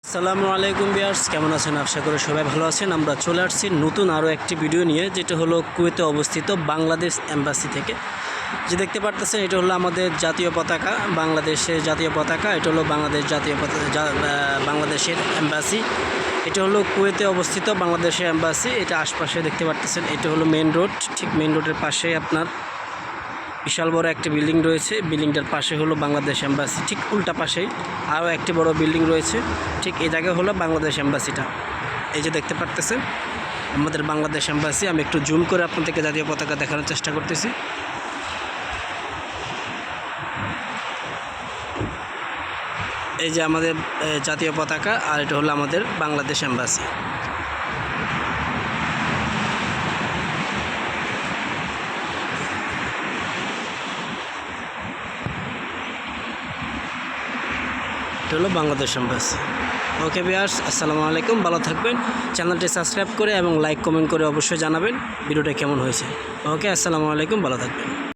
আসসালামু আলাইকুম ভিউয়ার্স, কেমন আছেন? আশা করি সবাই ভালো আছেন। আমরা চলে আসছি নতুন আরও একটি ভিডিও নিয়ে, যেটা হলো কুয়েতে অবস্থিত বাংলাদেশ এম্বাসি থেকে। যে দেখতে পারতেছেন, এটা হলো আমাদের জাতীয় পতাকা, বাংলাদেশের জাতীয় পতাকা। এটা হলো বাংলাদেশ জাতীয় পতাকা, বাংলাদেশের এম্বাসি। এটা হলো কুয়েতে অবস্থিত বাংলাদেশের এম্বাসি। এটা আশপাশে দেখতে পারতেছেন, এটা হলো মেন রোড। ঠিক মেন রোডের পাশেই আপনার বিশাল বড় একটি বিল্ডিং রয়েছে। বিল্ডিংটার পাশে হলো বাংলাদেশ এম্বাসি। ঠিক উল্টা পাশেই আরও একটি বড় বিল্ডিং রয়েছে। ঠিক এই জায়গায় হলো বাংলাদেশ এম্বাসিটা। এই যে দেখতে পারতেছেন আমাদের বাংলাদেশ এম্বাসি। আমি একটু জুম করে আপনাদেরকে জাতীয় পতাকা দেখানোর চেষ্টা করতেছি। এই যে আমাদের জাতীয় পতাকা, আর এটা হলো আমাদের বাংলাদেশ এম্বাসি। এটা হলো বাংলাদেশ এম্বাসি। ওকে ভিউয়ার্স, আসসালামু আলাইকুম, ভালো থাকবেন। চ্যানেলটি সাবস্ক্রাইব করে এবং লাইক কমেন্ট করে অবশ্যই জানাবেন ভিডিওটা কেমন হয়েছে। ওকে, আসসালামু আলাইকুম, ভালো থাকবেন।